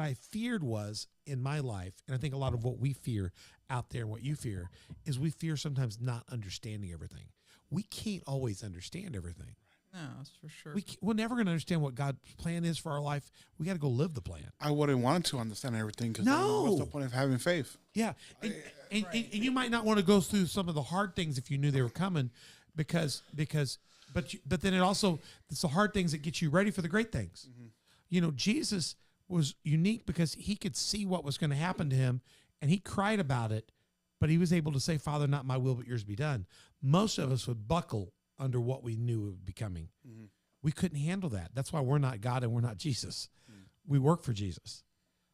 Speaker 1: I feared was in my life, and I think a lot of what we fear out there and what you fear is we fear sometimes not understanding everything. We can't always understand everything.
Speaker 4: No, that's for sure.
Speaker 1: We're never going to understand what God's plan is for our life. We got to go live the plan.
Speaker 5: I wouldn't want to understand everything because what's the point of having faith?
Speaker 1: Yeah, and you might not want to go through some of the hard things if you knew they were coming, but then it's the hard things that get you ready for the great things. Mm-hmm. You know, Jesus was unique because he could see what was going to happen to him, and he cried about it, but he was able to say, Father, not my will, but yours be done. Most of us would buckle under what we knew it would be coming. Mm-hmm. We couldn't handle that. That's why we're not God and we're not Jesus. Mm-hmm. We work for Jesus.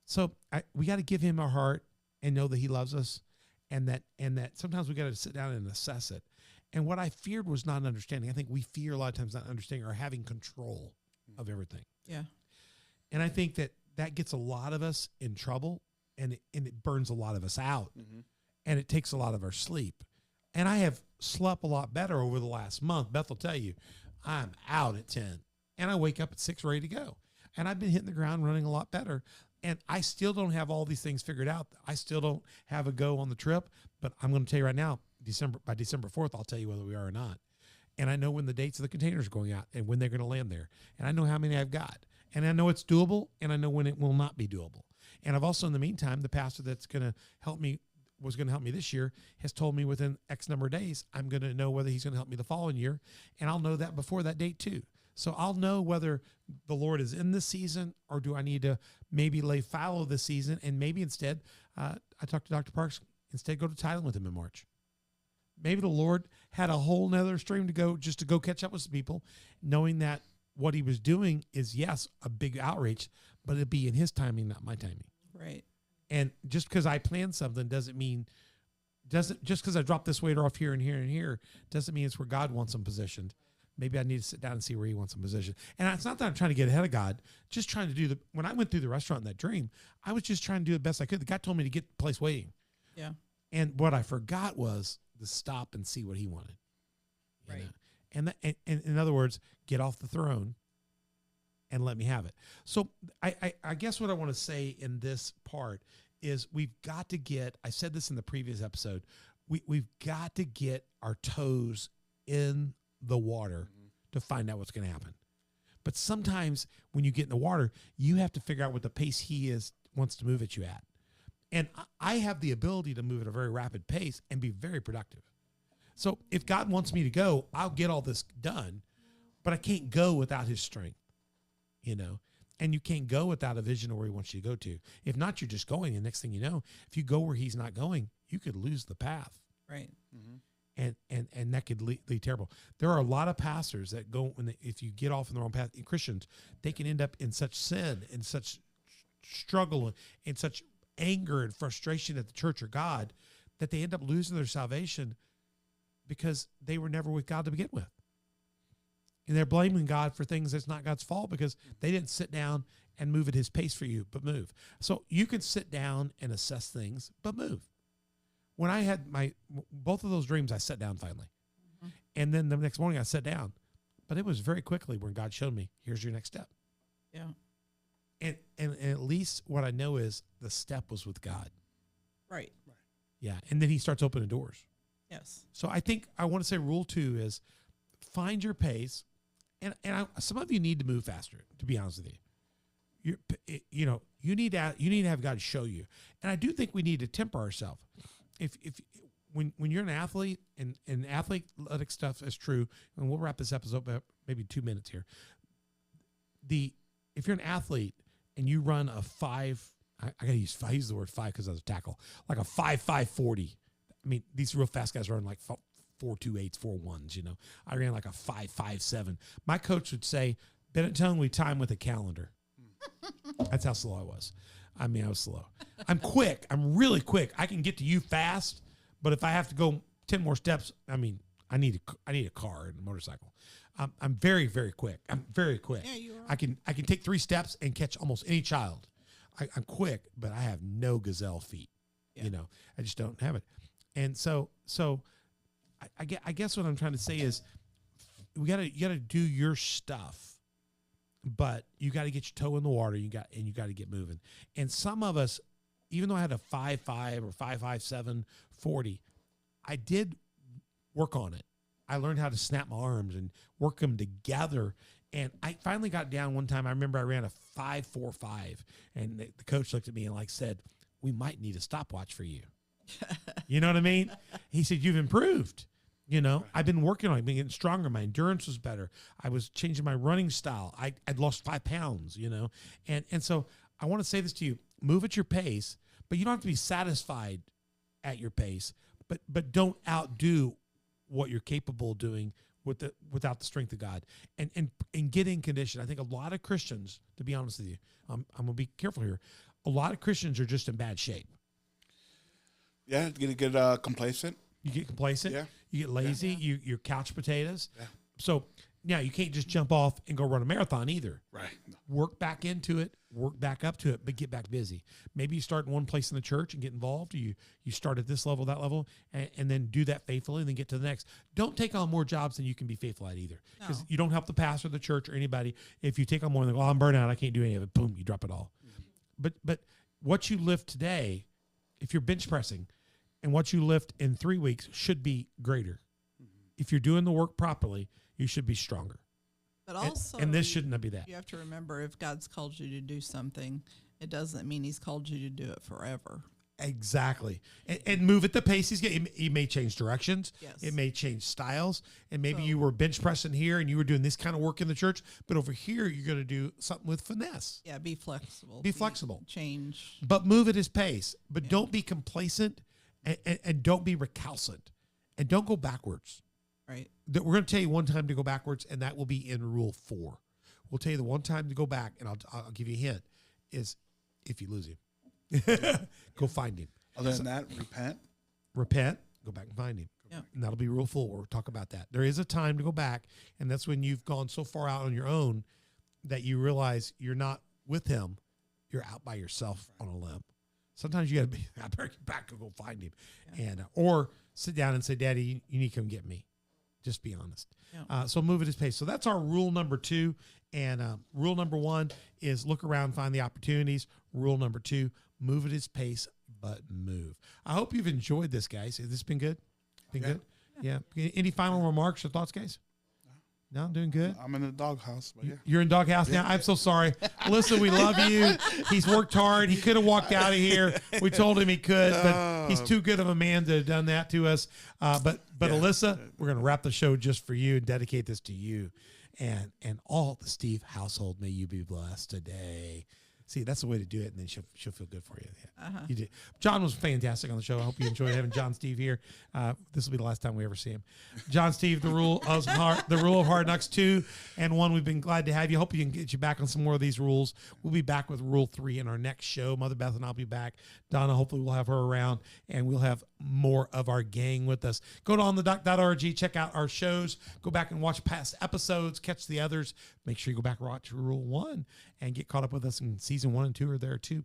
Speaker 1: So we got to give him our heart and know that he loves us, and that sometimes we got to sit down and assess it. And what I feared was not understanding. I think we fear a lot of times not understanding or having control of everything.
Speaker 4: Yeah.
Speaker 1: And I think that gets a lot of us in trouble, and it burns a lot of us out, and it takes a lot of our sleep. And I have slept a lot better over the last month. Beth will tell you, I'm out at 10, and I wake up at 6 ready to go. And I've been hitting the ground running a lot better. And I still don't have all these things figured out. I still don't have a go on the trip, but I'm going to tell you right now, by December 4th, I'll tell you whether we are or not. And I know when the dates of the containers are going out and when they're going to land there. And I know how many I've got. And I know it's doable, and I know when it will not be doable. And I've also, in the meantime, the pastor that's going to help me was going to help me this year has told me within X number of days, I'm going to know whether he's going to help me the following year. And I'll know that before that date too. So I'll know whether the Lord is in this season or do I need to maybe lay fallow this season and maybe instead, I talked to Dr. Parks, instead go to Thailand with him in March. Maybe the Lord had a whole nother stream to go just to go catch up with some people, knowing that what he was doing is, yes, a big outreach, but it'd be in his timing, not my timing.
Speaker 4: Right.
Speaker 1: And just because I plan something just because I drop this weight off here and here and here, doesn't mean it's where God wants them positioned. Maybe I need to sit down and see where he wants them positioned. And it's not that I'm trying to get ahead of God, just trying to when I went through the restaurant in that dream, I was just trying to do the best I could. The guy told me to get the place waiting.
Speaker 4: Yeah.
Speaker 1: And what I forgot was to stop and see what he wanted. You
Speaker 4: Right.
Speaker 1: know? And in other words, get off the throne and let me have it. So I guess what I want to say in this part is we've got to get, I said this in the previous episode, we've got to get our toes in the water to find out what's going to happen. But sometimes when you get in the water, you have to figure out what the pace he wants to move at you at. And I have the ability to move at a very rapid pace and be very productive. So if God wants me to go, I'll get all this done, but I can't go without his strength, and you can't go without a vision of where he wants you to go to. If not, you're just going. And next thing you know, if you go where he's not going, you could lose the path.
Speaker 4: Right.
Speaker 1: And that could lead terrible. There are a lot of pastors that go, if you get off in the wrong path, Christians, they can end up in such sin and such struggle and such anger and frustration at the church or God that they end up losing their salvation because they were never with God to begin with. And they're blaming God for things that's not God's fault because they didn't sit down and move at his pace for you, but move. So you can sit down and assess things, but move. When I had both of those dreams, I sat down finally. And then the next morning I sat down, but it was very quickly when God showed me, here's your next step.
Speaker 4: Yeah.
Speaker 1: And at least what I know is the step was with God.
Speaker 4: Right.
Speaker 1: Yeah. And then he starts opening doors.
Speaker 4: Yes.
Speaker 1: So I think I want to say rule 2 is find your pace. And some of you need to move faster, to be honest with you. You need to have God show you. And I do think we need to temper ourselves. When you're an athlete and athletic stuff is true, and we'll wrap this episode up maybe 2 minutes here. If you're an athlete and you run a 5, I use the word 5 because I was a tackle, like a 5.40. I mean, these real fast guys run like 4.28s, 4.1s. I ran like a 5.57. My coach would say, Benetton, we time with a calendar. That's how slow I was. I was slow. I'm quick. I'm really quick. I can get to you fast, but if I have to go 10 more steps, I need a car and a motorcycle. I'm very, very quick. I'm very quick.
Speaker 4: Yeah, you are.
Speaker 1: I can take 3 steps and catch almost any child. I'm quick, but I have no gazelle feet.
Speaker 4: Yeah.
Speaker 1: I just don't have it. And so I guess what I'm trying to say is you gotta do your stuff, but you got to get your toe in the water. You got to get moving. And some of us, even though I had a 5.5 or 5.57 40, I did work on it. I learned how to snap my arms and work them together. And I finally got down one time. I remember I ran a 5.45, and the coach looked at me and said, "We might need a stopwatch for you." You know what I mean? He said, "You've improved. I've been working on it, been getting stronger. My endurance was better. I was changing my running style. I'd lost 5 pounds, And so I want to say this to you, move at your pace, but you don't have to be satisfied at your pace, but don't outdo what you're capable of doing without the strength of God and get in condition. I think a lot of Christians, to be honest with you, I'm going to be careful here. A lot of Christians are just in bad shape.
Speaker 5: Yeah, get complacent.
Speaker 1: You get complacent. Yeah. You get lazy.
Speaker 5: Yeah.
Speaker 1: You're couch potatoes.
Speaker 5: Yeah.
Speaker 1: So now you can't just jump off and go run a marathon either.
Speaker 5: Right. No.
Speaker 1: Work back into it. Work back up to it, but get back busy. Maybe you start in one place in the church and get involved. Or you start at this level, that level, and then do that faithfully, and then get to the next. Don't take on more jobs than you can be faithful at either, because you don't help the pastor, the church, or anybody. If you take on more, I'm burnt out, I can't do any of it. Boom, you drop it all. Mm-hmm. But what you lift today, if you're bench pressing, and what you lift in 3 weeks should be greater. Mm-hmm. If you're doing the work properly, you should be stronger.
Speaker 4: But also,
Speaker 1: and this shouldn't be that.
Speaker 4: You have to remember, if God's called you to do something, it doesn't mean he's called you to do it forever.
Speaker 1: Exactly. And move at the pace he's getting. He may change directions.
Speaker 4: Yes.
Speaker 1: It may change styles. And maybe you were bench pressing here and you were doing this kind of work in the church, but over here you're going to do something with finesse.
Speaker 4: Yeah, be flexible.
Speaker 1: Be flexible.
Speaker 4: Change.
Speaker 1: But move at his pace. But don't be complacent and don't be recalcitrant. And don't go backwards.
Speaker 4: Right.
Speaker 1: We're going to tell you one time to go backwards, and that will be in Rule 4. We'll tell you the one time to go back, and I'll give you a hint, is if you lose him. Go find him.
Speaker 5: Other than that, repent,
Speaker 1: go back and find him.
Speaker 4: Yeah.
Speaker 1: And that'll be Rule 4. We'll talk about that. There is a time to go back, and that's when you've gone so far out on your own that you realize you're not with him. You're out by yourself on a limb. Sometimes you got to be, I better get back and go find him. And or sit down and say, Daddy, you need to come get me. Just be honest.
Speaker 4: Yeah.
Speaker 1: So move at his pace. So that's our rule number 2. And rule number 1 is look around, find the opportunities. Rule number 2, move at his pace, but move. I hope you've enjoyed this, guys. Has this been good? Been good? Yeah. Any final remarks or thoughts, guys? No, doing good.
Speaker 5: I'm in the doghouse, but yeah.
Speaker 1: You're in doghouse now. I'm so sorry. Listen, we love you. He's worked hard. He could have walked out of here. We told him he could, but he's too good of a man to have done that to us. But Alyssa, we're going to wrap the show just for you and dedicate this to you and all the Steve household. May you be blessed today. See, that's the way to do it, and then she'll feel good for you. Yeah, you did. John was fantastic on the show. I hope you enjoyed having John Steve here. This will be the last time we ever see him. John Steve, the rule of Hard Knocks 2 and 1. We've been glad to have you. Hope we can get you back on some more of these rules. We'll be back with Rule 3 in our next show. Mother Beth and I'll be back. Donna, hopefully we'll have her around, and we'll have more of our gang with us. Go to onthedock.org, check out our shows. Go back and watch past episodes, catch the others. Make sure you go back and watch Rule 1 and get caught up with us in season 1 and 2 are there too.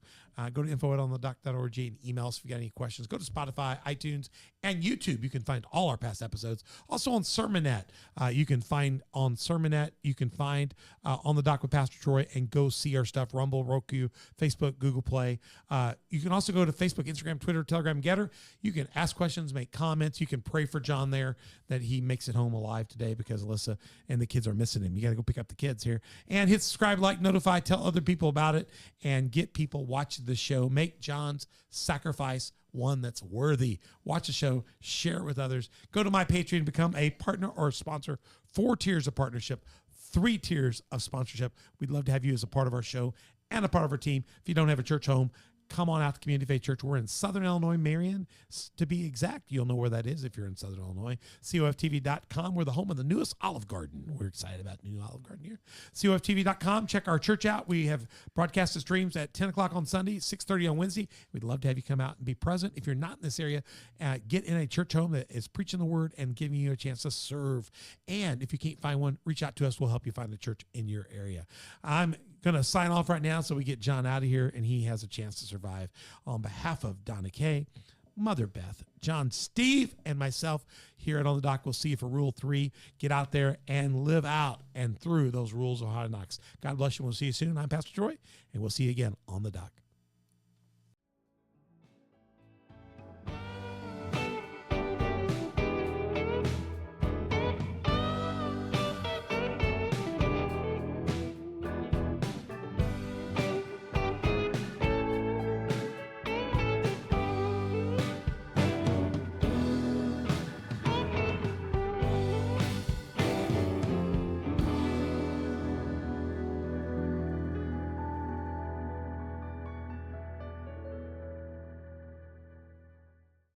Speaker 1: Go to info@onthedock.org and email us if you got any questions. Go to Spotify, iTunes, and YouTube. You can find all our past episodes. Also on Sermonet. You can find on Sermonet. You can find On the Dock with Pastor Troy and go see our stuff. Rumble, Roku, Facebook, Google Play. You can also go to Facebook, Instagram, Twitter, Telegram, Getter. You can ask questions, make comments. You can pray for John there that he makes it home alive today because Alyssa and the kids are missing him. You got to go pick up the kids here. And hit subscribe, like, notify, tell other people about it, and get people watching the show. Make John's sacrifice one that's worthy. Watch the show, share it with others. Go to my Patreon, become a partner or a sponsor. 4 tiers of partnership, 3 tiers of sponsorship. We'd love to have you as a part of our show and a part of our team. If you don't have a church home, come on out to Community Faith Church. We're in Southern Illinois, Marion, to be exact. You'll know where that is if you're in Southern Illinois. COFTV.com. We're the home of the newest Olive Garden. We're excited about the new Olive Garden here. COFTV.com. Check our church out. We have broadcast streams at 10 o'clock on Sunday, 6:30 on Wednesday. We'd love to have you come out and be present. If you're not in this area, get in a church home that is preaching the word and giving you a chance to serve. And if you can't find one, reach out to us. We'll help you find a church in your area. I'm going to sign off right now so we get John out of here and he has a chance to survive. On behalf of Donna Kay, Mother Beth, John Steve, and myself here at On the Dock, we'll see you for Rule 3. Get out there and live out and through those rules of Hard Knocks. God bless you. We'll see you soon. I'm Pastor Troy, and we'll see you again on the Dock.